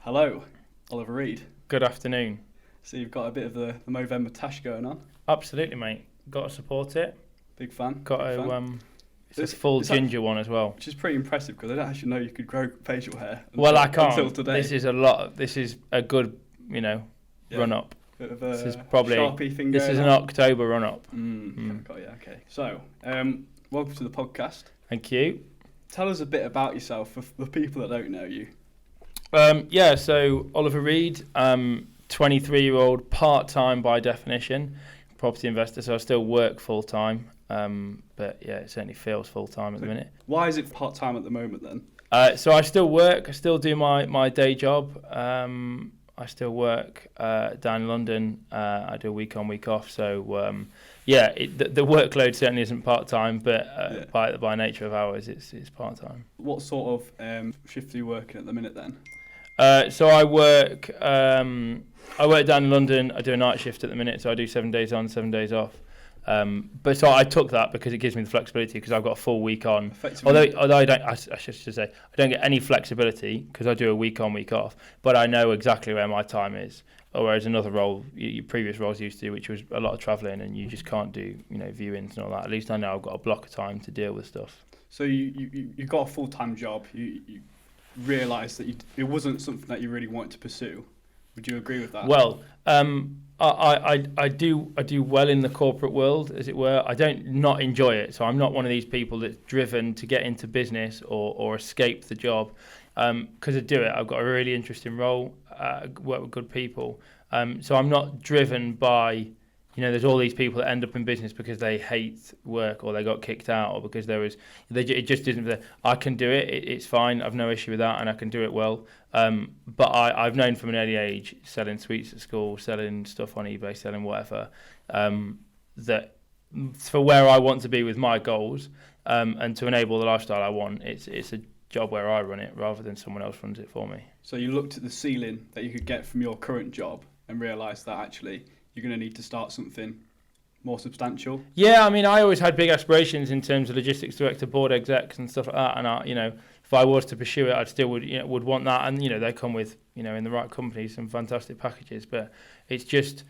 Hello, Oliver Reid. Good afternoon. So you've got a bit of the Movember tash going on. Absolutely, mate. Got to support it. Big fan. Got big to. fan. It's a full ginger one as well. Which is pretty impressive because I didn't actually know you could grow facial hair. I can't. Until today. This is a good, run up. Bit of this is probably. Sharpie thing this going is on. an October run up. Got you. Okay. So, welcome to the podcast. Thank you. Tell us a bit about yourself for the people that don't know you. So Oliver Reid, 23-year-old, part-time by definition, property investor. So I still work full-time, but yeah, it certainly feels full-time at the minute. Why is it part-time at the moment then? So I still work. I still do my day job. I still work down in London. I do a week on, week off. So the workload certainly isn't part-time, but by nature of hours, it's part-time. What sort of shift are you working at the minute then? So I work down in London. I do a night shift at the minute, so I do 7 days on, 7 days off. But so I took that because it gives me the flexibility because I've got a full week on. Although I don't, I should say, I don't get any flexibility because I do a week on, week off. But I know exactly where my time is. Whereas another role, your previous roles used to, which was a lot of travelling, and you just can't do, viewings and all that. At least I know I've got a block of time to deal with stuff. So you got a full-time job. You realised that it wasn't something that you really wanted to pursue. Would you agree with that? Well, I do well in the corporate world, as it were. I don't not enjoy it, so I'm not one of these people that's driven to get into business or escape the job. Because I do it, I've got a really interesting role, work with good people. So I'm not driven by, there's all these people that end up in business because they hate work or they got kicked out or because it just isn't. I can do it, it's fine, I've no issue with that, and I can do it well. But I've known from an early age, selling sweets at school, selling stuff on eBay, selling whatever, that for where I want to be with my goals, and to enable the lifestyle I want, it's a job where I run it rather than someone else runs it for me. So you looked at the ceiling that you could get from your current job and realised that actually you're going to need to start something more substantial? Yeah, I always had big aspirations in terms of logistics director, board execs and stuff like that. And if I was to pursue it, I still would want that. And they come with in the right company some fantastic packages. But it's just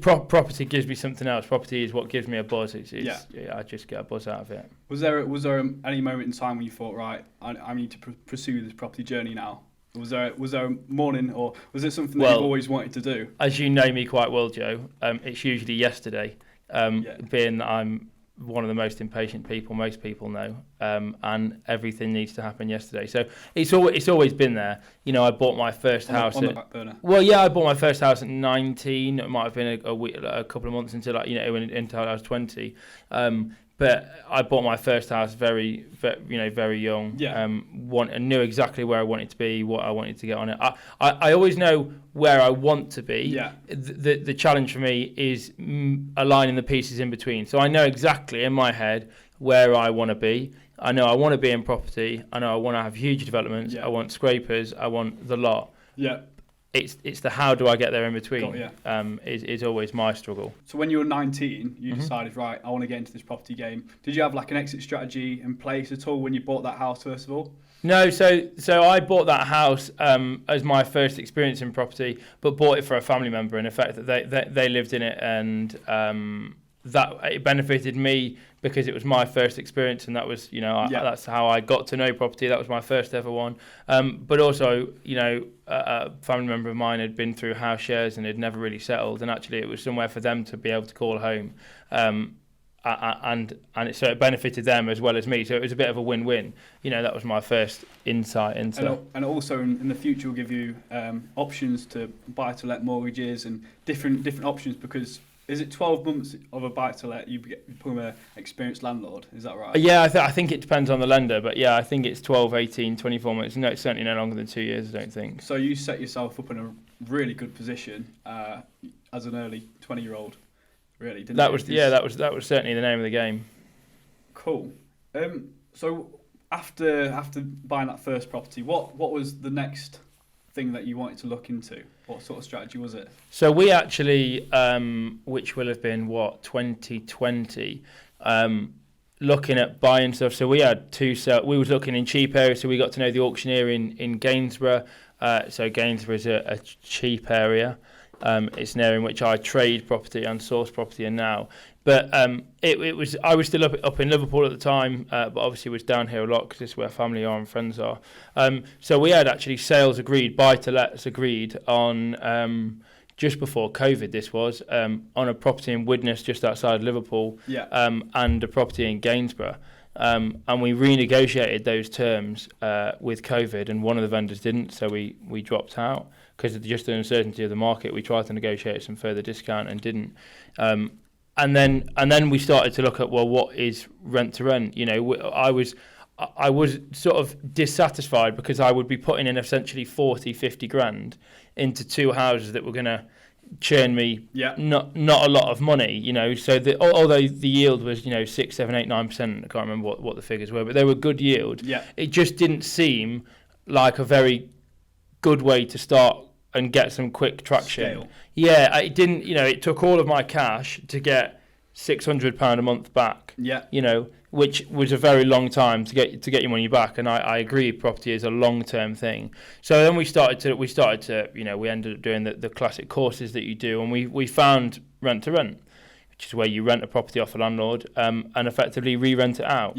property gives me something else. Property is what gives me a buzz. I just get a buzz out of it. Was there any moment in time when you thought, right, I need to pursue this property journey now? Was there a morning, or was it something that you've always wanted to do? As you know me quite well, Joe, it's usually yesterday. Being that I'm one of the most impatient people most people know, and everything needs to happen yesterday. So it's always been there. I bought my first house on the back burner. Well, yeah, I bought my first house at 19. It might have been a week, a couple of months until until I was 20. But I bought my first house very young. Yeah. And knew exactly where I wanted to be, what I wanted to get on it. I always know where I want to be. Yeah. The challenge for me is aligning the pieces in between. So I know exactly in my head where I want to be. I know I want to be in property. I know I want to have huge developments. Yeah. I want scrapers. I want the lot. Yeah. It's the how do I get there in between is always my struggle. So when you were 19, you decided, right, I want to get into this property game. Did you have like an exit strategy in place at all when you bought that house, first of all? No, so I bought that house as my first experience in property, but bought it for a family member in effect that they lived in it, and that it benefited me because it was my first experience, and that was that's how I got to know property. That was my first ever one. But also a family member of mine had been through house shares and had never really settled, and actually it was somewhere for them to be able to call home, and so it benefited them as well as me. So it was a bit of a win-win. That was my first insight into. And also in the future will give you options to buy-to-let mortgages and different options, because. Is it 12 months of a buy-to-let, you become an experienced landlord? Is that right? Yeah, I think it depends on the lender, but yeah, I think it's 12, 18, 24 months. No, it's certainly no longer than 2 years, I don't think. So you set yourself up in a really good position as an early 20-year-old, really, didn't you? That was certainly the name of the game. Cool. So after buying that first property, what was the next thing that you wanted to look into? What sort of strategy was it? So we actually, which will have been 2020, looking at buying stuff. So we had we was looking in cheap areas, so we got to know the auctioneer in Gainsborough. So Gainsborough is a cheap area. It's an area in which I trade property and source property and now. But I was still up in Liverpool at the time, but obviously was down here a lot because this is where family are and friends are. So we had actually sales agreed, buy-to-lets agreed on just before COVID. This was on a property in Widnes just outside Liverpool, and a property in Gainsborough. And we renegotiated those terms with COVID, and one of the vendors didn't, so we dropped out because of just the uncertainty of the market. We tried to negotiate some further discount and didn't. And then we started to look at, well, what is rent to rent? You know, I was sort of dissatisfied because I would be putting in essentially 40-50 grand into two houses that were going to churn me not a lot of money, you know. So although the yield was, you know, 6, 7, 8, 9%, I can't remember what the figures were, but they were good yield. It just didn't seem like a very good way to start and get some quick traction. Scale. It didn't, you know, it took all of my cash to get £600 a month back. You know, which was a very long time to get your money back, and I agree, property is a long-term thing. So then we started to, you know, we ended up doing the classic courses that you do, and we found rent to rent, which is where you rent a property off a landlord and effectively re-rent it out.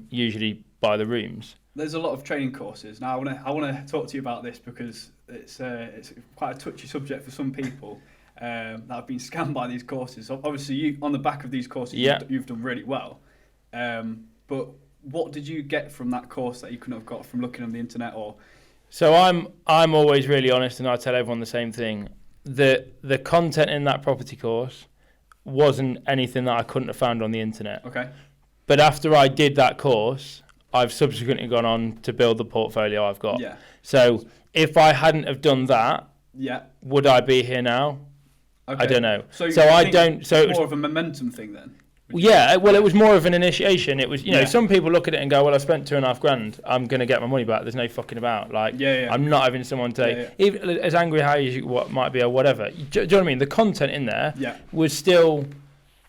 Usually by the rooms. There's a lot of training courses. Now I want to talk to you about this because it's quite a touchy subject for some people that have been scammed by these courses. Obviously, you on the back of these courses, you've done really well. But what did you get from that course that you couldn't have got from looking on the internet? Or so I'm always really honest, and I tell everyone the same thing. The content in that property course wasn't anything that I couldn't have found on the internet. Okay. But after I did that course, I've subsequently gone on to build the portfolio I've got. So if I hadn't have done that, would I be here now? Okay. I don't know. So I don't. So it's more of a momentum thing then. Well, it was more of an initiation. It was, you know, some people look at it and go, well, I spent £2.5 grand. I'm going to get my money back. There's no fucking about. Like, I'm not having someone take, even as angry how you might be or whatever. Do you know what I mean? The content in there was still,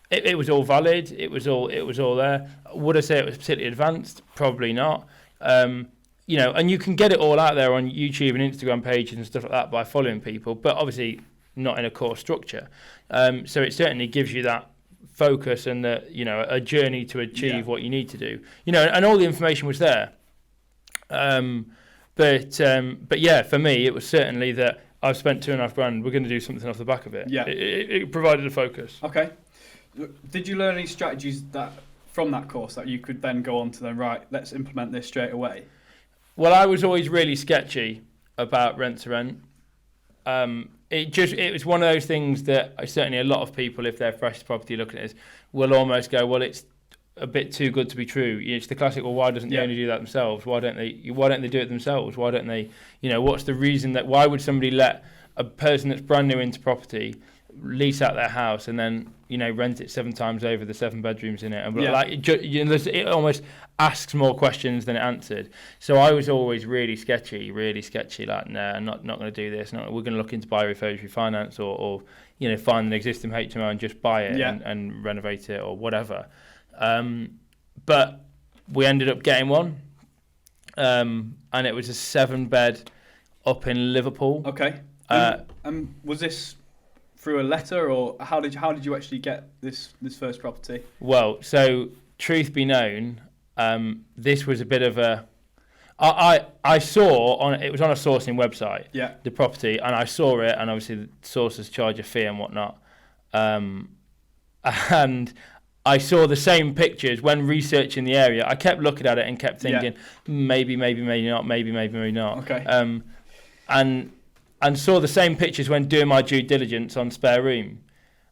it was all valid. It was all there. Would I say it was particularly advanced? Probably not. You know, and you can get it all out there on YouTube and Instagram pages and stuff like that by following people, but obviously not in a course structure. So it certainly gives you that focus and a journey to achieve what you need to do. You know, and all the information was there. But yeah, for me, it was certainly that I've spent £2.5 grand. We're going to do something off the back of it. It provided a focus. Okay. Did you learn any strategies from that course that you could then go on to right, let's implement this straight away? Well, I was always really sketchy about rent to rent. It was one of those things that certainly a lot of people, if they're fresh to property looking at this, will almost go, well, it's a bit too good to be true. It's the classic, well, why doesn't the owner do that themselves? Why don't they do it themselves? Why don't they, what's the reason why would somebody let a person that's brand new into property lease out their house and then, rent it 7 times over, the 7 bedrooms in it? And it almost asks more questions than it answered. So I was always really sketchy, like, nah, I'm not going to do this. No, we're going to look into buy, refurbish, refinance or find an existing HMO and just buy it and renovate it or whatever. But we ended up getting one, and it was a 7-bed up in Liverpool. Okay. Was this through a letter, or how did you actually get this first property? Well, so truth be known, this was a bit of a. I saw it was on a sourcing website. The property, and I saw it, and obviously the sources charge a fee and whatnot, and I saw the same pictures when researching the area. I kept looking at it and kept thinking, maybe not, maybe not. Okay. And saw the same pictures when doing my due diligence on Spare Room,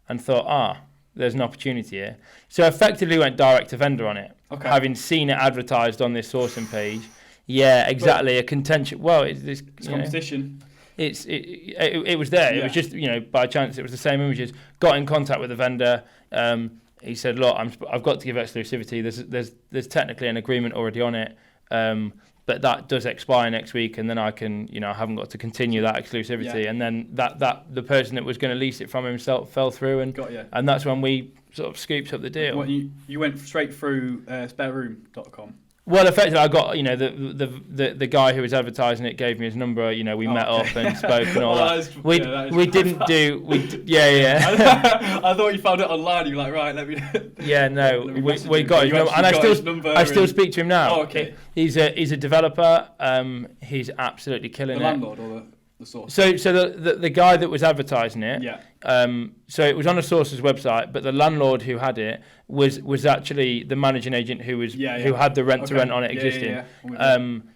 and thought, there's an opportunity here. So effectively went direct to vendor on it, having seen it advertised on this sourcing page. Yeah, exactly. But a contention. Well, it's competition. It was there. It was just by chance it was the same images. Got in contact with the vendor. He said, look, I've got to give exclusivity. There's technically an agreement already on it, but that does expire next week, and then I can, I haven't got to continue that exclusivity. And then that the person that was going to lease it from himself fell through, and that's when we sort of scoops up the deal. What, you went straight through spareroom.com? Well, effectively, I got, the guy who was advertising it gave me his number. We met up and spoke and all that. We didn't do. I thought you found it online. You're like, right, let me. Yeah, no, we got his number, and I still speak to him now. Oh, okay. He's a developer. He's absolutely killing the landlord or the source. So the guy that was advertising it. Yeah. So it was on a source's website, but the landlord who had it was actually the managing agent who had the rent to rent on it existing.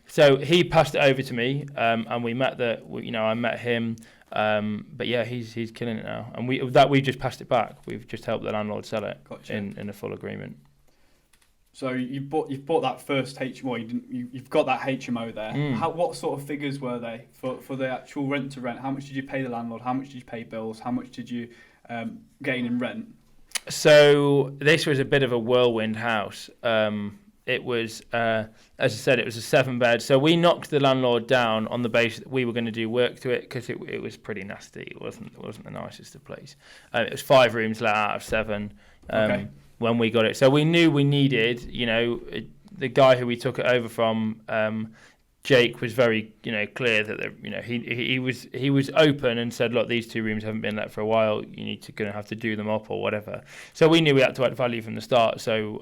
So he passed it over to me, and we met I met him. But yeah, he's killing it now, and we just passed it back. We've just helped the landlord sell it. Gotcha. in a full agreement. So you've bought that first HMO. You've got that HMO there. What sort of figures were they for the actual rent to rent? How much did you pay the landlord? How much did you pay bills? How much did you gain in rent? So this was a bit of a whirlwind house. It was, as I said, it was a 7-bed. So we knocked the landlord down on the basis that we were going to do work to it because it was pretty nasty. It wasn't the nicest of place. It was 5 rooms let out of 7. Okay. When we got it, so we knew we needed. The guy who we took it over from, Jake, was very clear that he was open and said, look, these 2 rooms haven't been let for a while. You need to have to do them up or whatever. So we knew we had to add value from the start. So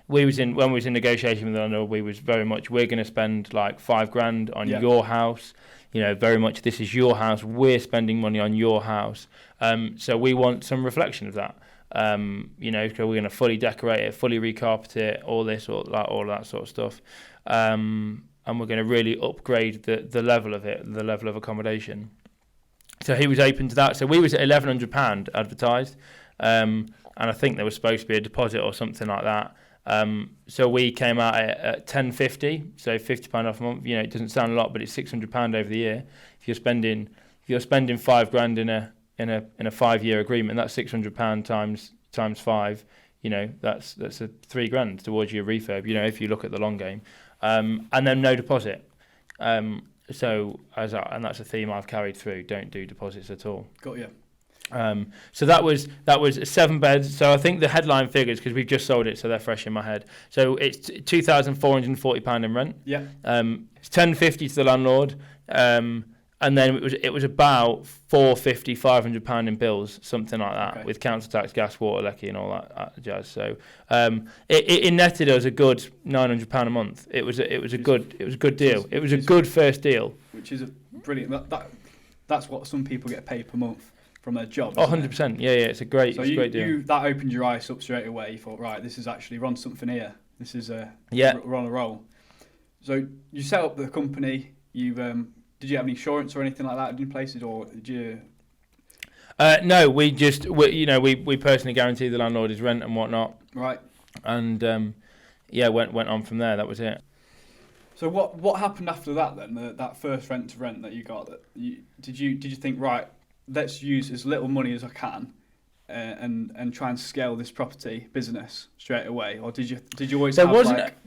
when we was in negotiation with the landlord, we was very much, we're going to spend like $5,000 on your house. Very much, this is your house. We're spending money on your house. So we want some reflection of that. So we're going to fully decorate it, fully recarpet it, all that sort of stuff. And we're going to really upgrade the level of it, the level of accommodation. So he was open to that. So we was at £1,100 advertised, and I think there was supposed to be a deposit or something like that. So we came out at £1,050, so £50 off a month. It doesn't sound a lot, but it's £600 over the year. If you're spending £5,000 in a 5-year agreement, that's £600 times 5. That's a £3,000 towards your refurb. If you look at the long game, and then no deposit. And that's a theme I've carried through. Don't do deposits at all. Got you. So that was 7 beds. So I think the headline figures, because we've just sold it, so they're fresh in my head. So it's £2,440 in rent. Yeah. It's £1,050 to the landlord. And then it was about £450-500 in bills, something like that, with council tax, gas, water, lecky, and all that jazz. So it netted us a good £900 a month. It was a good deal. It was a good first deal. Which is brilliant. That's what some people get paid per month from their job. 100%. Yeah. It's a great deal. That opened your eyes up straight away. You thought, right, this is actually, we're on something here. This is we're on a roll. So you set up the company. Did you have any insurance or anything like that in places, or did you? No, we personally guaranteed the landlord his rent and whatnot. Right. And went on from there. That was it. So what happened after that then? That first rent to rent that you got. Did you think, right, let's use as little money as I can, and try and scale this property business straight away, or did you always? There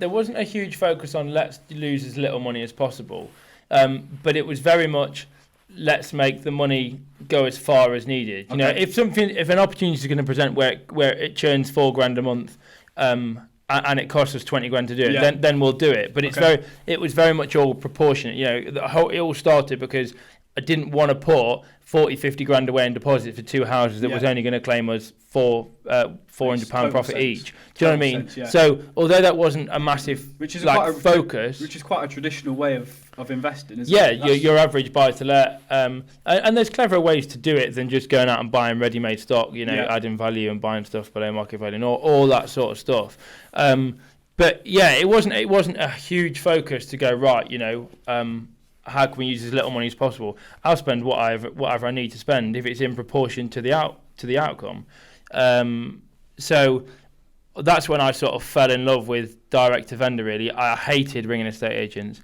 wasn't a huge focus on let's lose as little money as possible. But it was very much, let's make the money go as far as needed. If an opportunity is going to present where it churns £4,000 a month, and it costs us $20,000 to do it, then we'll do it. But it was very much all proportionate. It all started because I didn't want to put 40-50 grand away in deposit for 2 houses that was only going to claim us £400 profit each. Do you know what I mean? Yeah. So although that wasn't a massive focus, which is quite a traditional way of investing, isn't it? Yeah, your average buy to let, and there's cleverer ways to do it than just going out and buying ready-made stock. Adding value and buying stuff below market value and all that sort of stuff. But yeah, it wasn't a huge focus to go right. How can we use as little money as possible? I'll spend whatever I need to spend if it's in proportion to the outcome. So that's when I sort of fell in love with direct to vendor. Really, I hated ringing estate agents.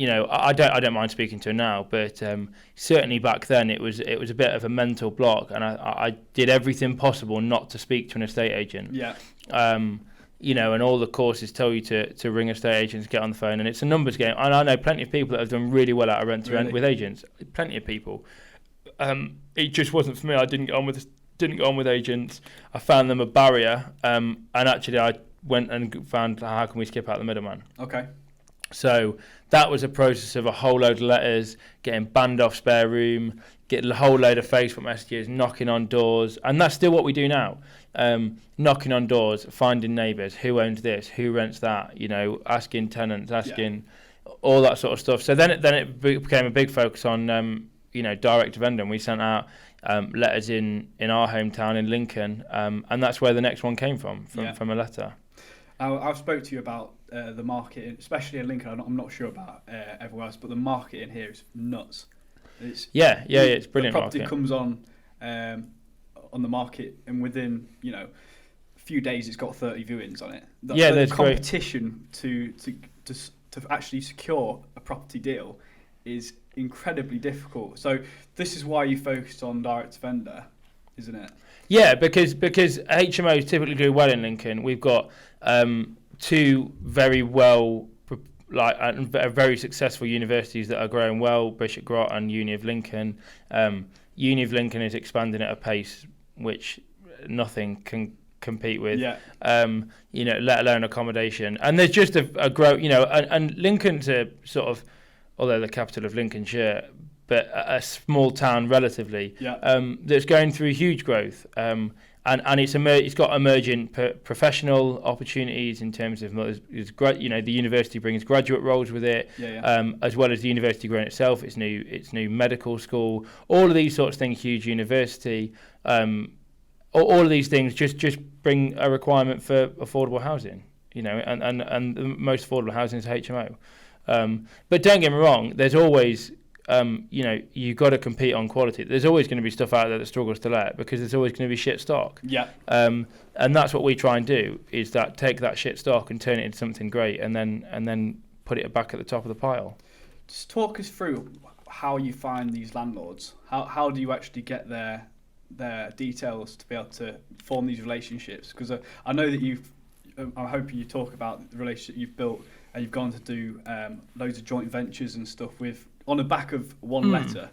I don't mind speaking to them now, but certainly back then it was a bit of a mental block, and I did everything possible not to speak to an estate agent. Yeah. And all the courses tell you to ring estate agents, get on the phone, and it's a numbers game. And I know plenty of people that have done really well out of rent to rent with agents. Plenty of people. It just wasn't for me. I didn't get on with didn't go on with agents. I found them a barrier, and actually I went and found how can we skip out the middleman. Okay. So that was a process of a whole load of letters, getting banned off spare room, getting a whole load of Facebook messages, knocking on doors, and that's still what we do now. Knocking on doors, finding neighbours, who owns this, who rents that, asking tenants, asking all that sort of stuff. So then it became a big focus on direct to vendor, and we sent out letters in our hometown in Lincoln, and that's where the next one came from a letter. I've spoke to you about the market, especially in Lincoln. I'm not sure about everywhere else, but the market in here is nuts. It's brilliant. The property comes on the market, and within a few days, it's got 30 viewings on it. The competition to actually secure a property deal is incredibly difficult. So this is why you focused on direct to vendor, isn't it? Yeah, because HMOs typically do well in Lincoln. We've got two very very successful universities that are growing well, Bishop Grot and Uni of Lincoln. Uni of Lincoln is expanding at a pace which nothing can compete with, let alone accommodation. And there's just a growth, and Lincoln's a sort of, although the capital of Lincolnshire, but a small town relatively, that's going through huge growth. And it's got emerging professional opportunities in terms of, the university brings graduate roles with it, as well as the university growing itself. It's new medical school, all of these sorts of things. Huge university, all of these things just bring a requirement for affordable housing. And the most affordable housing is HMO. But don't get me wrong, there's always you've got to compete on quality. There's always going to be stuff out there that struggles to let, because there's always going to be shit stock. And that's what we try and do, is that take that shit stock and turn it into something great, and then put it back at the top of the pile. Just talk us through how you find these landlords. How do you actually get their details to be able to form these relationships? Because I know that I'm hoping you talk about the relationship you've built, and you've gone to do loads of joint ventures and stuff on the back of one letter.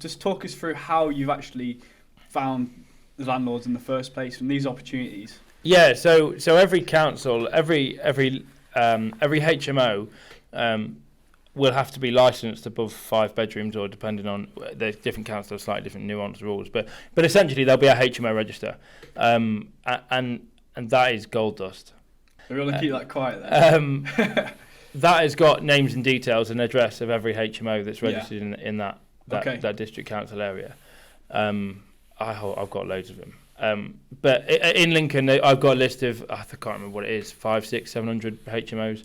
Just talk us through how you've actually found the landlords in the first place and these opportunities. So every council, every HMO will have to be licensed above 5 bedrooms, or depending on the different councils, slightly different nuanced rules. But essentially there'll be a HMO register, and that is gold dust. We're going to keep that quiet then. That has got names and details and address of every HMO that's registered in that district council area. I've got loads of them. But in Lincoln, I've got a list of, I can't remember what it is, 500, 600, 700 HMOs.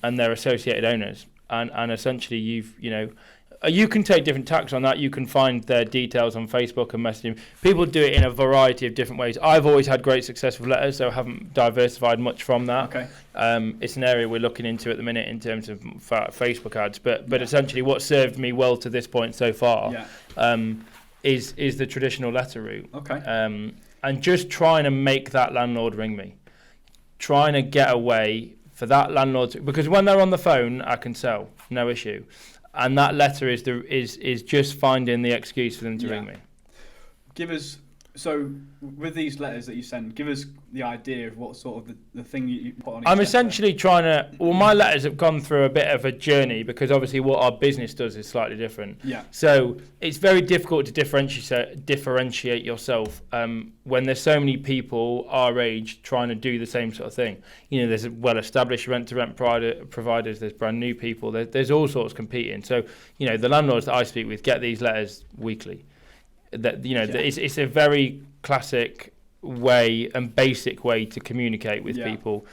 And they're associated owners. And essentially you can take different tacks on that. You can find their details on Facebook and message them. People do it in a variety of different ways. I've always had great success with letters, so I haven't diversified much from that. It's an area we're looking into at the minute in terms of Facebook ads. But essentially what served me well to this point so far is the traditional letter route. And just trying to make that landlord ring me. Trying to get away for that landlord, because when they're on the phone, I can sell, no issue. And that letter is just finding the excuse for them to ring me. So with these letters that you send, give us the idea of what sort of the thing you put on each I'm essentially trying to, my letters have gone through a bit of a journey, because obviously what our business does is slightly different. So it's very difficult to differentiate yourself when there's so many people our age trying to do the same sort of thing. There's well-established rent-to-rent providers, there's brand new people, there's all sorts competing. So, the landlords that I speak with get these letters weekly. It's a very classic way and basic way to communicate with people,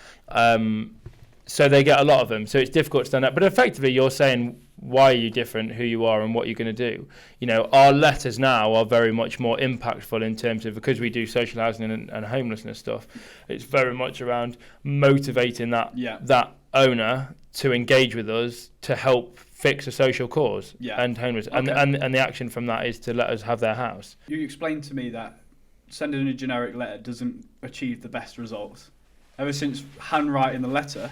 so they get a lot of them, so it's difficult to stand out. But effectively you're saying why are you different, who you are and what you're going to do. Our letters now are very much more impactful in terms of, because we do social housing and homelessness stuff, it's very much around motivating that owner to engage with us to help fix a social cause and homeless. And the action from that is to let us have their house. You explained to me that sending a generic letter doesn't achieve the best results. Ever since handwriting the letter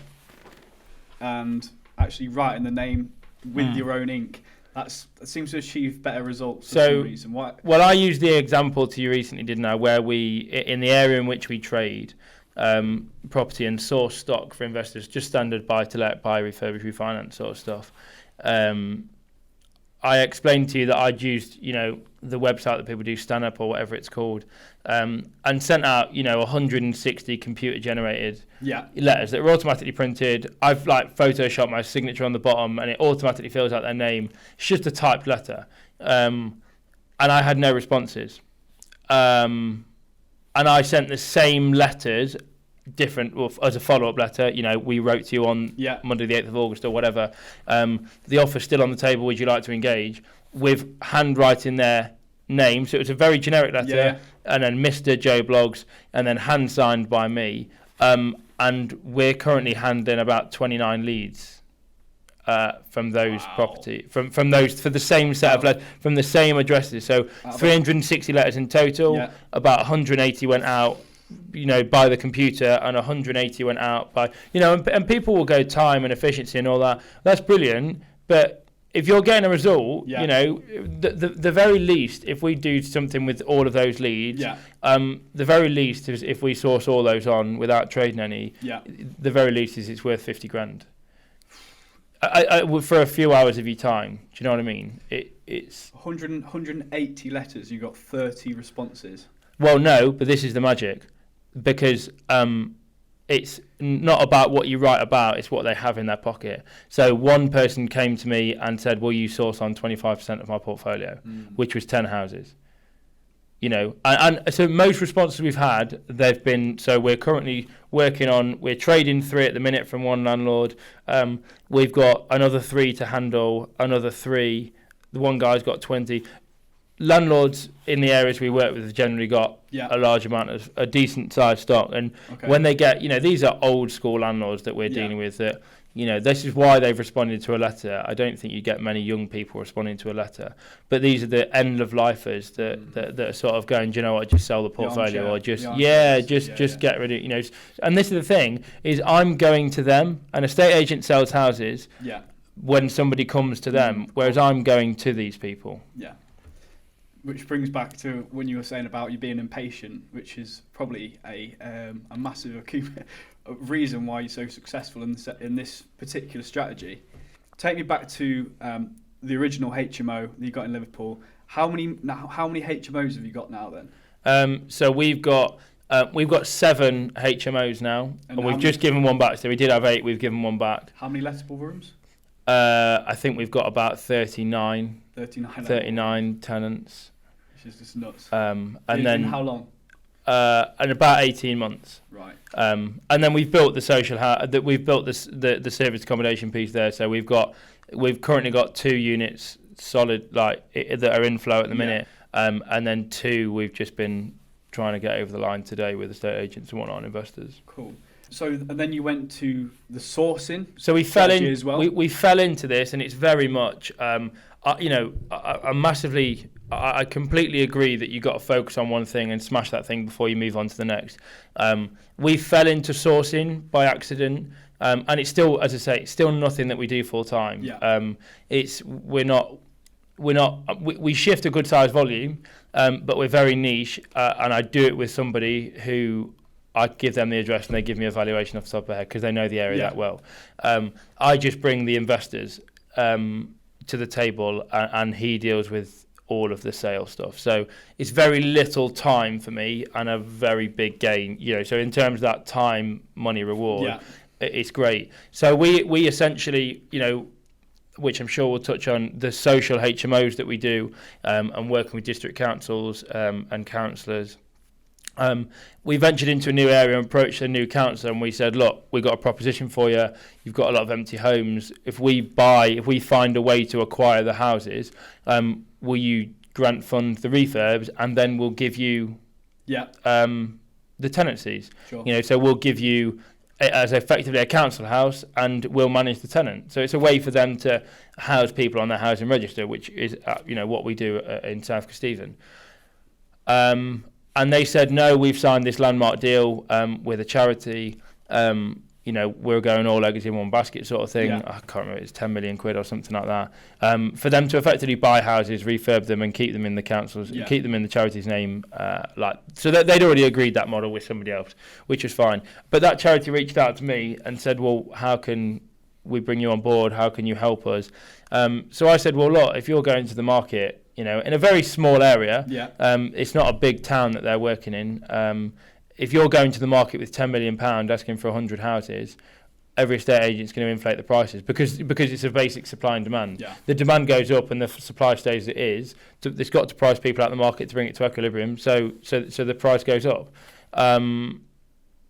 and actually writing the name with your own ink, that seems to achieve better results for some reason. Why? Well, I used the example to you recently, didn't I, where we, in the area in which we trade property and source stock for investors, just standard buy-to-let, buy, refurbish, refinance sort of stuff. I explained to you that I'd used, the website that people do, Stand Up or whatever it's called, and sent out, 160 computer-generated letters that were automatically printed. I've photoshopped my signature on the bottom, and it automatically fills out their name. It's just a typed letter, and I had no responses. And I sent the same letters, different as a follow-up letter. We wrote to you on Monday the 8th of August or whatever. The offer's still on the table. Would you like to engage? With handwriting their name, so it was a very generic letter, and then Mr. Joe Bloggs, and then hand signed by me. And we're currently handling about 29 leads from those property, from those for the same set of letters, from the same addresses. So 360 letters in total. About 180 went out, by the computer, and 180 went out by, and people will go time and efficiency and all that. That's brilliant, but if you're getting a result, the very least, if we do something with all of those leads, the very least is if we source all those on without trading any, the very least is it's worth 50 grand. For a few hours of your time. Do you know what I mean? It's 180 letters, you got 30 responses. Well, no, but this is the magic, because it's not about what you write about, it's what they have in their pocket. So one person came to me and said, will you source on 25% of my portfolio, which was 10 houses. And so most responses we've had, they've been, so we're currently we're trading 3 at the minute from one landlord. We've got another 3 to handle, another 3. The one guy's got 20. Landlords in the areas we work with have generally got a large amount of a decent sized stock, and when they get, these are old school landlords that we're dealing with, that this is why they've responded to a letter. I don't think you get many young people responding to a letter, but these are the end of lifers that are sort of going, do you know what, just sell the portfolio, or just get rid of, and this is the thing, is I'm going to them. An estate agent sells houses when somebody comes to them, whereas I'm going to these people. Which brings back to when you were saying about you being impatient, which is probably a massive reason why you're so successful in this particular strategy. Take me back to the original HMO that you got in Liverpool. How many HMOs have you got now then? So we've got 7 HMOs now, and we've just given one back. So we did have 8, we've given one back. How many lettable rooms? I think we've got about 39 tenants. Which is just nuts. And then how long? And about 18 months. Right. And then we've built the social we've built the service accommodation piece there. So we've currently got 2 units solid that are in flow at the minute. And then 2 we've just been trying to get over the line today with estate agents and whatnot, investors. Cool. So and then you went to the sourcing. So we fell in as well. We fell into this, and it's very much I completely agree that you got to focus on one thing and smash that thing before you move on to the next. We fell into sourcing by accident, and it's still, as I say, it's still nothing that we do full time. We shift a good size volume, but we're very niche, and I do it with somebody who I give them the address and they give me a valuation off the top of their head because they know the area that well. I just bring the investors to the table, and he deals with all of the sales stuff. So it's very little time for me and a very big gain. So in terms of that time, money, reward, it's great. So we essentially, which I'm sure we'll touch on, the social HMOs that we do, and working with district councils and councillors. We ventured into a new area and approached a new council, and we said, look, we've got a proposition for you. You've got a lot of empty homes. If we find a way to acquire the houses, will you grant fund the refurbs, and then we'll give you the tenancies. Sure. So we'll give you as effectively a council house, and we'll manage the tenant. So it's a way for them to house people on their housing register, which is what we do in South Kesteven. And they said, no, we've signed this landmark deal with a charity. we're going all eggs in one basket sort of thing. Yeah. I can't remember, it's 10 million quid or something like that. For them to effectively buy houses, refurb them and keep them in the councils, keep them in the charity's name, so that they'd already agreed that model with somebody else, which was fine. But that charity reached out to me and said, well, how can we bring you on board? How can you help us? So I said, well, look, if you're going to the market, in a very small area, it's not a big town that they're working in. If you're going to the market with £10 million asking for 100 houses, every estate agent's going to inflate the prices because it's a basic supply and demand. Yeah. The demand goes up and the supply stays as it is. It's got to price people out the market to bring it to equilibrium. So the price goes up.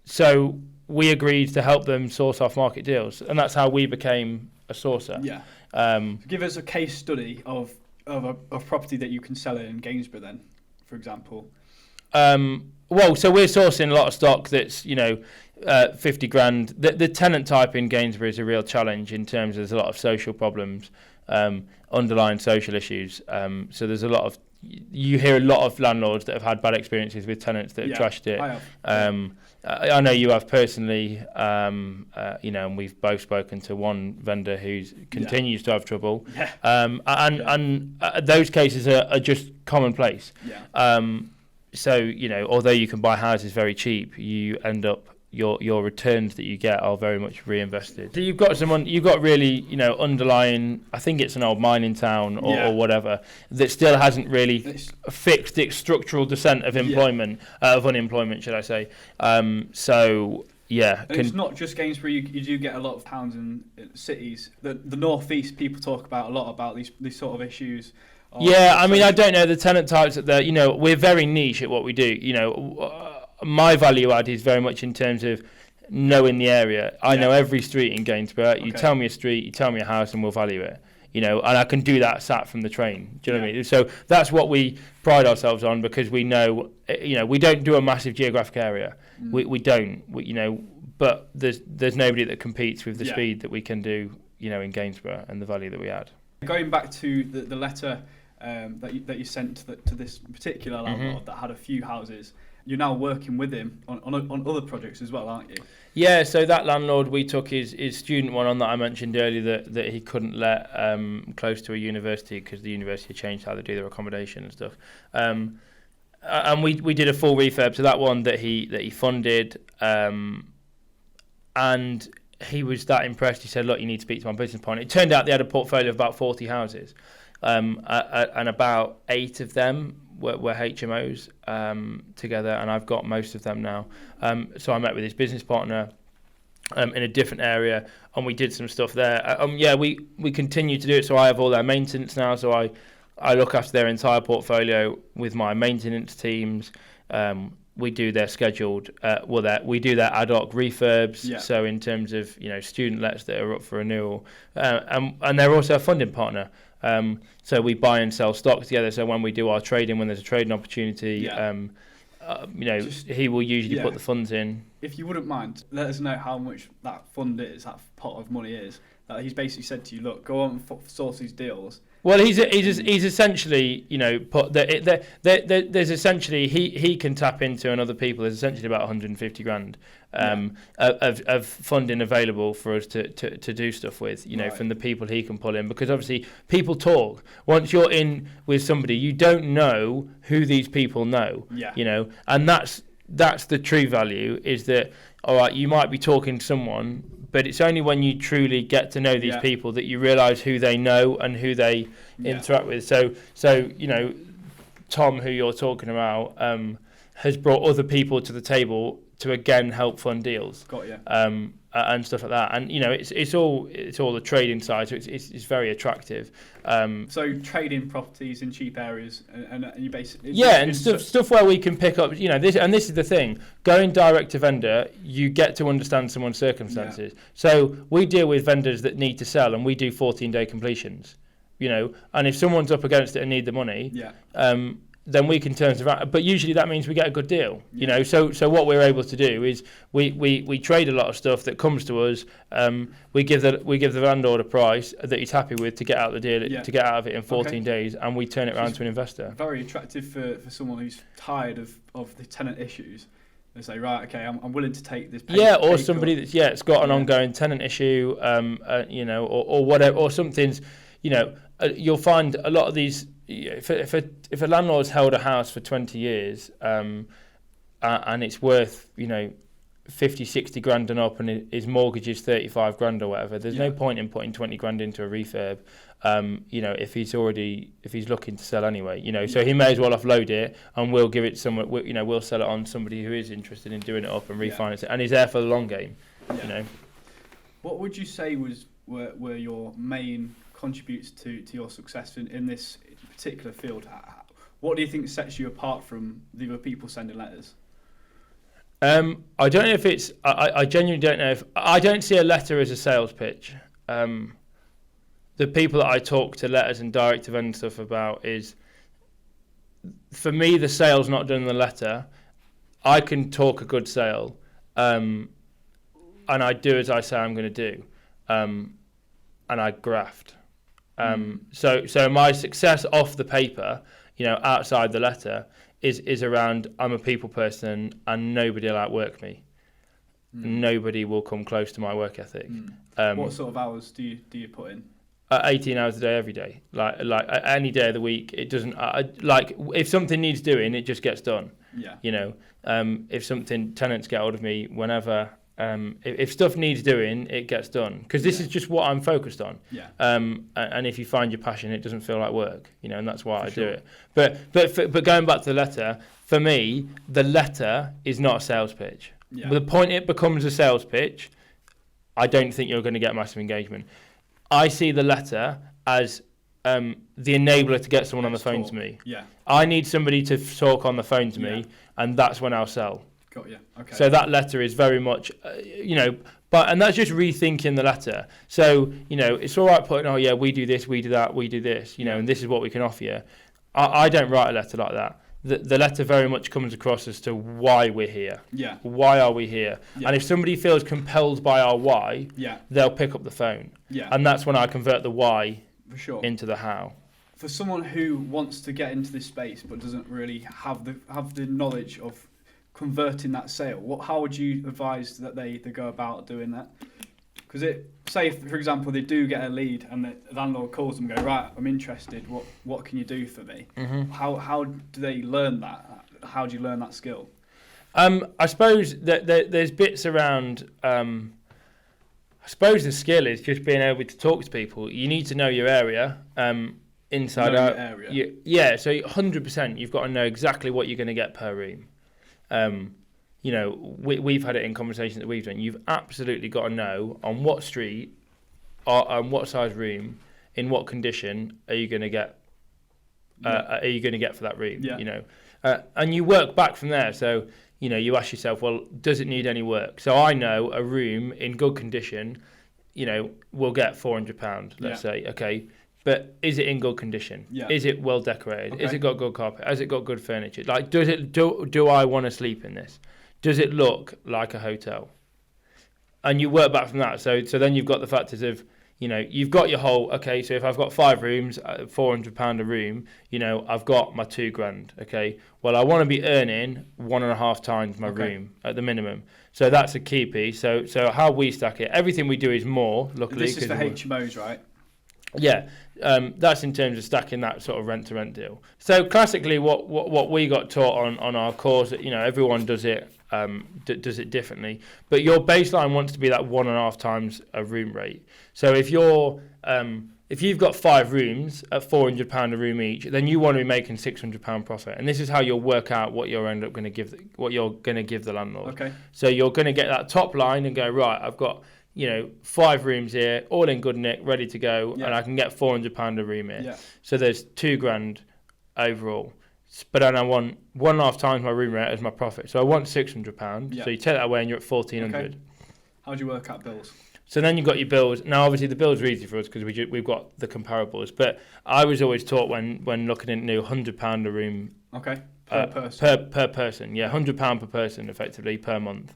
So we agreed to help them source off market deals, and that's how we became a sourcer. Yeah. Give us a case study of a property that you can sell in Gainsborough, then, for example. Well, so we're sourcing a lot of stock that's 50 grand. The tenant type in Gainsborough is a real challenge in terms of there's a lot of social problems, underlying social issues. So there's a lot of, you hear a lot of landlords that have had bad experiences with tenants that have trashed it. I have. I know you have personally, and we've both spoken to one vendor who continues to have trouble. Yeah. And those cases are just commonplace. Yeah. So, although you can buy houses very cheap, you end up your returns that you get are very much reinvested. So you've got really, underlying, I think it's an old mining town or whatever, that still hasn't really fixed its structural descent of employment, of unemployment, should I say. So, yeah. And it's not just Gainsborough, you do get a lot of towns and cities. The North East, people talk about a lot about these sort of issues. Yeah, I mean, I don't know the tenant types that we're very niche at what we do. My value add is very much in terms of knowing the area. I know every street in Gainsborough. You tell me a street, you tell me a house, and we'll value it. And I can do that sat from the train. Do you know what I mean? So that's what we pride ourselves on, because we know, we don't do a massive geographic area. We don't. But there's nobody that competes with the speed that we can do, in Gainsborough and the value that we add. Going back to the letter that you sent to this particular landlord that had a few houses, you're now working with him on other projects as well, aren't you? Yeah, so that landlord, we took his student one on that I mentioned earlier that he couldn't let close to a university because the university changed how they do their accommodation and stuff. And we did a full refurb to that one that he funded, and he was that impressed. He said, look, you need to speak to my business partner. It turned out they had a portfolio of about 40 houses, and about 8 of them were HMOs together, and I've got most of them now. So I met with his business partner in a different area, and we did some stuff there. We continue to do it, so I have all their maintenance now, so I look after their entire portfolio with my maintenance teams. We do their scheduled, we do their ad hoc refurbs. Yeah. So in terms of student lets that are up for renewal, and they're also a funding partner. So we buy and sell stock together. So when we do our trading, when there's a trading opportunity, he will usually put the funds in. If you wouldn't mind, let us know how much that fund is, that pot of money is. That he's basically said to you, look, go on and source these deals. Well, he's essentially, there's essentially he can tap into, and other people. There's essentially about 150 grand of funding available for us to do stuff with, from the people he can pull in, because obviously people talk. Once you're in with somebody, you don't know who these people know, and that's the true value, is that, all right, you might be talking to someone, but it's only when you truly get to know these people that you realise who they know and who they interact with. So Tom, who you're talking about, has brought other people to the table to again help fund deals. Got you. And stuff like that, and it's all the trading side, so it's very attractive. So trading properties in cheap areas, and you basically stuff where we can pick up this, and this is the thing, going direct to vendor, you get to understand someone's circumstances. So we deal with vendors that need to sell, and we do 14-day completions, and if someone's up against it and need the money, then we can turn it around. But usually that means we get a good deal, So what we're able to do is we trade a lot of stuff that comes to us. We give the landlord a price that he's happy with to get out the deal, to get out of it in 14 days, and we turn it around to an investor. Very attractive for someone who's tired of the tenant issues. They say, right, okay, I'm willing to take this. Or somebody that's it's got an ongoing tenant issue, or whatever, or something's, you'll find a lot of these. If a landlord's held a house for 20 years, and it's worth 50, 60 grand and up, and his mortgage is 35 grand or whatever, there's no point in putting 20 grand into a refurb, if he's looking to sell anyway, so he may as well offload it, and we'll give it somewhere, we'll sell it on somebody who is interested in doing it up and refinance it, and he's there for the long game, What would you say were your main contributors to your success in this particular field? What do you think sets you apart from the other people sending letters? I don't know if it's. I genuinely don't know if. I don't see a letter as a sales pitch. The people that I talk to letters and direct event and stuff about is, for me, the sale's not done in the letter. I can talk a good sale, and I do as I say I'm going to do, and I graft. So my success off the paper, outside the letter, is around I'm a people person and nobody will outwork me. Nobody will come close to my work ethic. What sort of hours do you put in? 18 hours a day, every day. Like any day of the week. It doesn't if something needs doing, it just gets done. Yeah. If something, tenants get hold of me whenever. If stuff needs doing, it gets done, because this is just what I'm focused on. Yeah. And if you find your passion, it doesn't feel like work, and that's why I do it. But going back to the letter, for me, the letter is not a sales pitch. Yeah. But the point it becomes a sales pitch, I don't think you're going to get massive engagement. I see the letter as the enabler to get someone on the phone to me. Yeah. I need somebody to talk on the phone to me, and that's when I'll sell. Got you. Okay. So that letter is very much, and that's just rethinking the letter. So, it's all right putting, we do this, we do that, we do this, and this is what we can offer you. I don't write a letter like that. The letter very much comes across as to why we're here. Yeah. Why are we here? Yeah. And if somebody feels compelled by our why, they'll pick up the phone. Yeah. And that's when I convert the why for sure into the how. For someone who wants to get into this space but doesn't really have the knowledge of converting that sale, how would you advise that they go about doing that? Because say if, for example, they do get a lead and the landlord calls them and go, right, I'm interested, what can you do for me? Mm-hmm. How do they learn that? How do you learn that skill? I suppose that there's bits around. I suppose the skill is just being able to talk to people. You need to know your area, inside out. Your area. So 100%, you've got to know exactly what you're going to get per room. We've had it in conversations that we've done. You've absolutely got to know on what street, or on what size room, in what condition are you going to get. Are you going to get for that room? Yeah. And you work back from there. So you ask yourself, well, does it need any work? So I know a room in good condition, will get £400. Let's say, okay. But is it in good condition? Yeah. Is it well decorated? Okay. Is it got good carpet? Has it got good furniture? Like, do I want to sleep in this? Does it look like a hotel? And you work back from that. So then you've got the factors of, you've got your whole, okay, so if I've got 5 rooms, £400 a room, I've got my £2,000, okay? Well, I want to be earning 1.5 times my room at the minimum. So that's a key piece. So how we stack it, everything we do is more, luckily. This is for HMOs, right? Yeah, that's in terms of stacking that sort of rent-to-rent deal. So classically, what we got taught on our course, everyone does it differently, but your baseline wants to be that 1.5 times a room rate. So if you've got 5 rooms at £400 a room each, then you want to be making £600 profit, and this is how you'll work out what you're going to give the landlord. Okay. So you're going to get that top line and go, right, I've got 5 rooms here, all in good nick, ready to go, and I can get £400 a room here. Yeah. So there's £2,000 overall. But then I want 1.5 times my room rate as my profit. So I want £600. Yeah. So you take that away and you're at £1,400. Okay. How do you work out bills? So then you've got your bills. Now, obviously, the bills are easy for us because we've got the comparables. But I was always taught when looking into £100 a room. Okay. Per person. Per person, yeah, £100 per person, effectively, per month.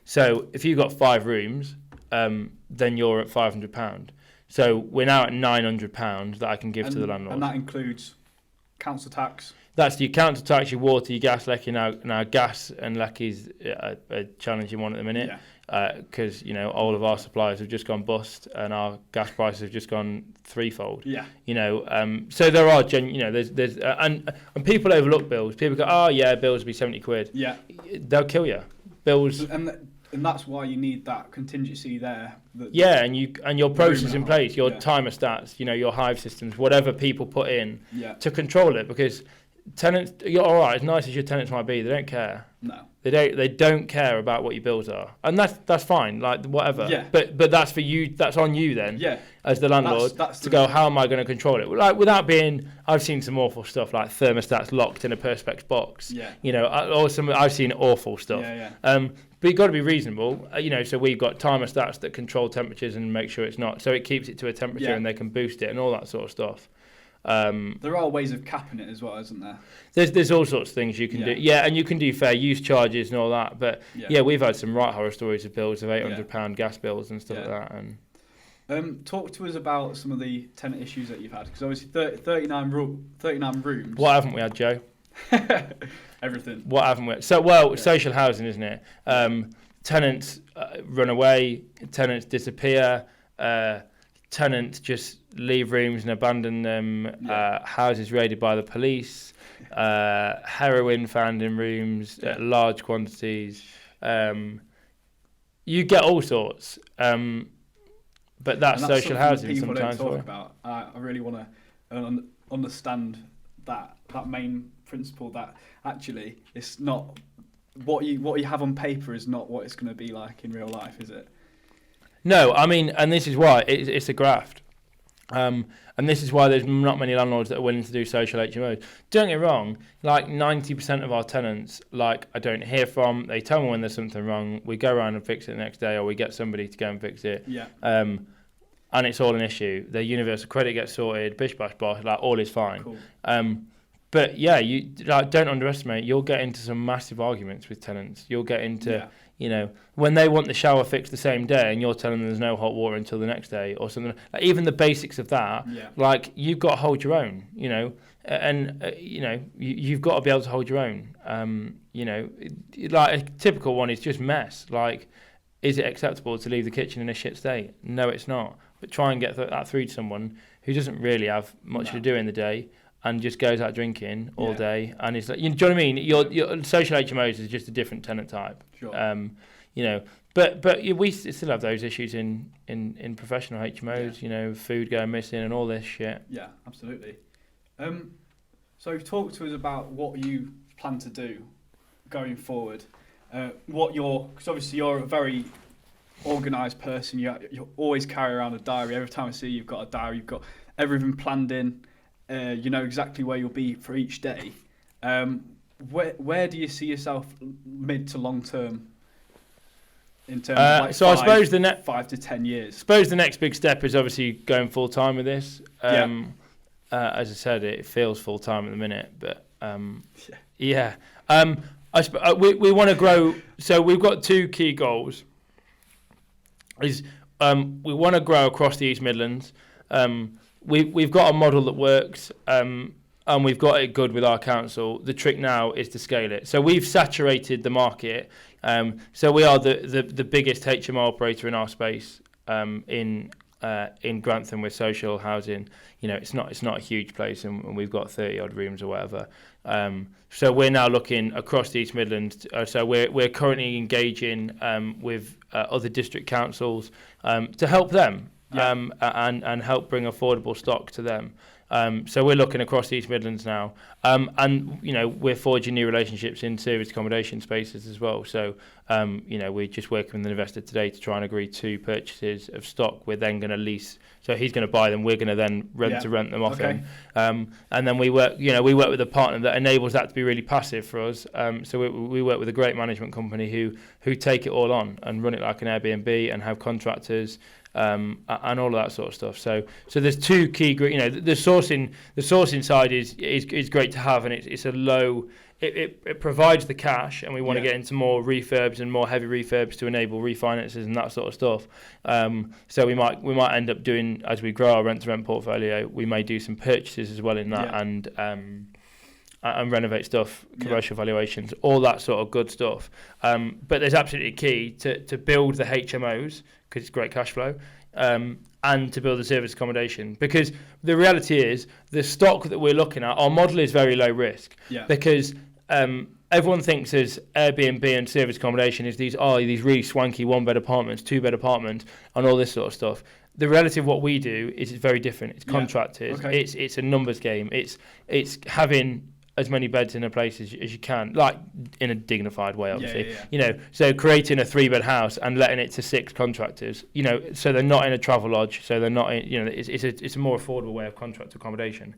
So if you've got 5 rooms, then you're at £500. So we're now at £900 that I can give to the landlord. And that includes council tax? that's your council tax, your water, your gas, lecky. Now gas and lecky's a challenging one at the minute because all of our suppliers have just gone bust and our gas prices have just gone threefold. So there are there's and people overlook bills. People go, oh yeah, bills will be 70 quid. Yeah, they'll kill you. Bills. And that's why you need that contingency there. And your process in place, your timer stats, your hive systems, whatever people put in to control it. Because tenants, you're all right. As nice as your tenants might be, they don't care. No, they don't care about what your bills are, and that's fine. Like whatever. Yeah. But that's for you. That's on you then. Yeah. As the landlord that's to go. How am I going to control it? Like without being, I've seen some awful stuff like thermostats locked in a perspex box. Yeah. I've seen awful stuff. Yeah. But you've got to be reasonable, so we've got timer stats that control temperatures and make sure it's not, so it keeps it to a temperature and they can boost it and all that sort of stuff. There are ways of capping it as well, isn't there? There's all sorts of things you can do. Yeah, and you can do fair use charges and all that. But we've had some right horror stories of bills of £800 gas bills and stuff like that. And talk to us about some of the tenant issues that you've had, because obviously 39 rooms. What haven't we had, Joe? Everything. What haven't we? So, social housing, isn't it? Tenants run away, tenants disappear, tenants just leave rooms and abandon them, houses raided by the police, heroin found in rooms at large quantities. You get all sorts, but that's social housing people sometimes. Don't talk about. I really want to understand that main principle, that actually it's not what you have on paper is not what it's going to be like in real life, is it? No, I mean, and this is why it's a graft, and this is why there's not many landlords that are willing to do social HMOs. Don't get me wrong, like 90% of our tenants, like I don't hear from. They tell me when there's something wrong. We go around and fix it the next day, or we get somebody to go and fix it. Yeah. And it's all an issue. Their universal credit gets sorted, bish bash bosh, like all is fine. Cool. But you don't underestimate. You'll get into some massive arguments with tenants. You'll get into, when they want the shower fixed the same day, and you're telling them there's no hot water until the next day, or something. Like, even the basics of that, like you've got to hold your own. You've got to be able to hold your own. Like a typical one is just mess. Like, is it acceptable to leave the kitchen in a shit state? No, it's not. But try and get that through to someone who doesn't really have much to do in the day, and just goes out drinking all day, and it's like, do you know what I mean? Your social HMOs is just a different tenant type. Sure. But we still have those issues in professional HMOs. Food going missing and all this shit. Yeah, absolutely. So talk to us about what you plan to do going forward. Because obviously you're a very organised person. You always carry around a diary. Every time I see you, you've got a diary. You've got everything planned in. You know exactly where you'll be for each day. Where do you see yourself mid to long term in terms of like I suppose the 5 to 10 years? I suppose the next big step is obviously going full time with this. As I said, it feels full time at the minute, but we want to grow. So we've got two key goals. We want to grow across the East Midlands. We've got a model that works, and we've got it good with our council. The trick now is to scale it. So we've saturated the market. So we are the biggest HMO operator in our space in Grantham with social housing. It's not a huge place, and we've got 30 odd rooms or whatever. So we're now looking across the East Midlands. So we're currently engaging with other district councils to help them. And help bring affordable stock to them. So we're looking across the East Midlands now, and we're forging new relationships in service accommodation spaces as well. So we're just working with an investor today to try and agree 2 purchases of stock. We're then going to lease. So he's going to buy them. We're going to then rent them off him. And then we work with a partner that enables that to be really passive for us. So we work with a great management company who take it all on and run it like an Airbnb and have contractors. And all of that sort of stuff. So there's 2 key. The sourcing side is great to have, and it's a low. It provides the cash, and we want to get into more refurbs and more heavy refurbs to enable refinances and that sort of stuff. So we might end up doing, as we grow our rent to rent portfolio, we may do some purchases as well in that, and renovate stuff, commercial valuations, all that sort of good stuff. But there's absolutely key to build the HMOs because it's great cash flow, and to build the service accommodation. Because the reality is the stock that we're looking at, our model is very low risk. Because everyone thinks as Airbnb and service accommodation is these really swanky 1-bed apartments, 2-bed apartments, and all this sort of stuff. The reality of what we do is it's very different. It's contracted. Okay. It's a numbers game. It's having as many beds in a place as you can, like in a dignified way, obviously. You know, so creating a 3-bed house and letting it to 6 contractors. You know, so they're not in a travel lodge. So they're not in. You know, it's a more affordable way of contract accommodation.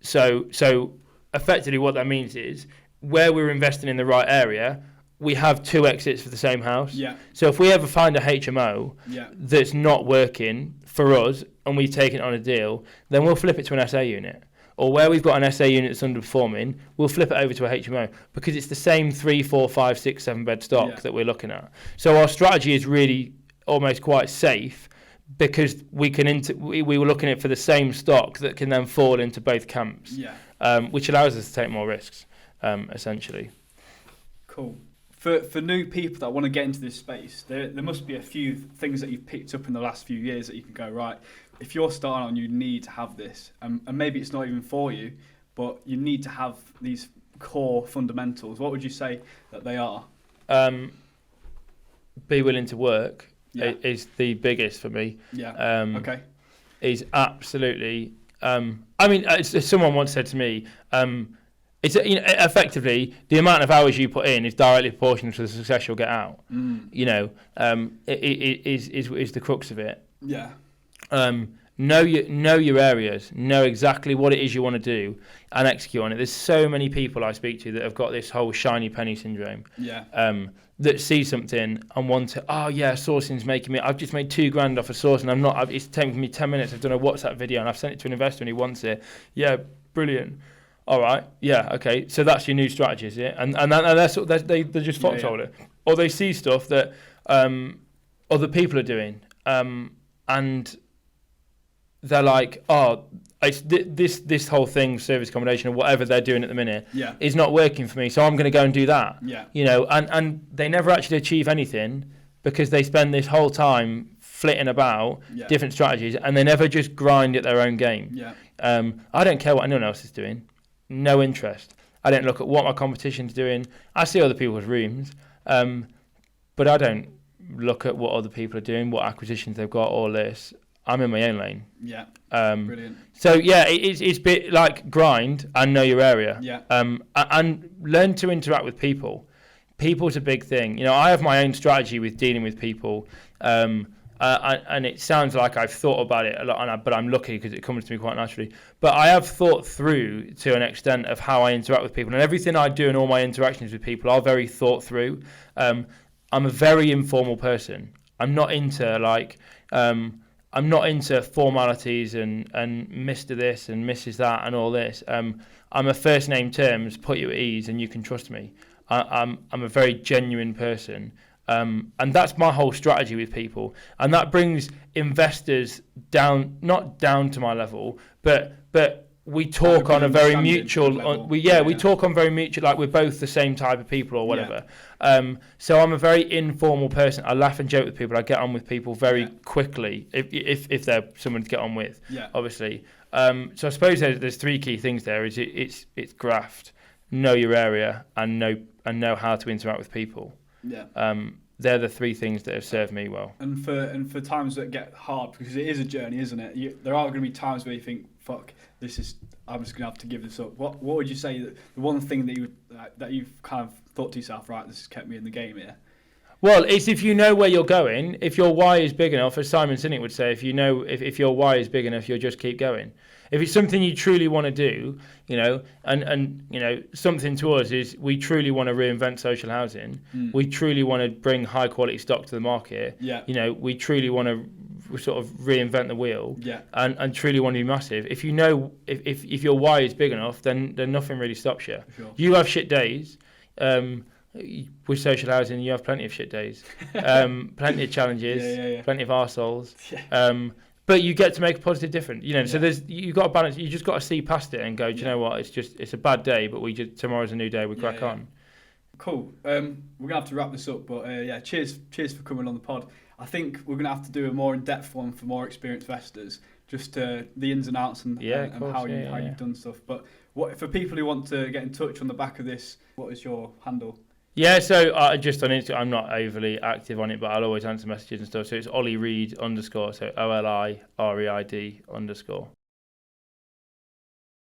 So effectively, what that means is where we're investing in the right area, we have 2 exits for the same house. So if we ever find a HMO that's not working for us and we take it on a deal, then we'll flip it to an SA unit. Or where we've got an SA unit that's underperforming, we'll flip it over to a HMO because it's the same 3, 4, 5, 6, 7-bed stock that we're looking at. So our strategy is really almost quite safe because we were looking at it for the same stock that can then fall into both camps, which allows us to take more risks, essentially. Cool. For new people that want to get into this space, there must be a few things that you've picked up in the last few years that you can go, right, if you're starting on, you need to have this. And maybe it's not even for you, but you need to have these core fundamentals. What would you say that they are? Be willing to work is the biggest for me. Okay. Is absolutely... I mean, someone once said to me... It's effectively the amount of hours you put in is directly proportional to the success you'll get out. You know, it is the crux of it. Know your areas, know exactly what it is you want to do, and execute on it. There's so many people I speak to that have got this whole shiny penny syndrome. That see something and want to. Oh yeah, sourcing's making me. I've just made $2,000 off of sourcing. It's taken me 10 minutes. I've done a WhatsApp video and I've sent it to an investor and he wants it. Yeah, brilliant. All right, okay. So that's your new strategy, is it? And they just foxhole it, or they see stuff that other people are doing, and they're like, oh, it's this whole thing, service accommodation or whatever they're doing at the minute, is not working for me. So I'm going to go and do that. You know, and they never actually achieve anything because they spend this whole time flitting about different strategies, and they never just grind at their own game. I don't care what anyone else is doing. No interest. I don't look at what my competition's doing. I see other people's rooms, but I don't look at what other people are doing, what acquisitions they've got, all this. I'm in my own lane. Brilliant. So it's a bit like grind and know your area. And learn to interact with people. People's a big thing. You know, I have my own strategy with dealing with people. And it sounds like I've thought about it a lot, but I'm lucky because it comes to me quite naturally. But I have thought through to an extent of how I interact with people, and everything I do in all my interactions with people are very thought through. I'm a very informal person. I'm not into formalities and Mr. this and Mrs. that and all this. I'm a first name terms, put you at ease, and you can trust me. I'm a very genuine person. And that's my whole strategy with people, and that brings investors not down to my level, but we talk on a very mutual. We talk on very mutual, like we're both the same type of people or whatever. So I'm a very informal person. I laugh and joke with people. I get on with people very quickly if they're someone to get on with. Obviously. So I suppose there's 3 key things there. It's graft, know your area, and know how to interact with people. They're the 3 things that have served me well. And for times that get hard, because it is a journey, isn't it? There are going to be times where you think, "Fuck, I'm just going to have to give this up." What would you say that the one thing that you've kind of thought to yourself, right, this has kept me in the game here? Well, it's if you know where you're going. If your why is big enough, as Simon Sinek would say, if your why is big enough, you'll just keep going. If it's something you truly want to do, you know, and you know, something to us is we truly want to reinvent social housing. We truly want to bring high quality stock to the market. You know, we truly want to sort of reinvent the wheel. And truly want to be massive. If you know, if your why is big enough, then nothing really stops you. Sure. You have shit days. With social housing, you have plenty of shit days, plenty of challenges, plenty of arseholes. but you get to make a positive difference, you know. So you've got to balance. You just got to see past it and go, do you know what? It's a bad day, but tomorrow's a new day. We crack on. Cool. We're gonna have to wrap this up, but cheers for coming on the pod. I think we're gonna have to do a more in-depth one for more experienced investors, just the ins and outs and how you've done stuff. But what for people who want to get in touch on the back of this? What is your handle? Yeah, so just on Instagram, I'm not overly active on it, but I'll always answer messages and stuff. So it's Oli Reid _, so OLIREID _.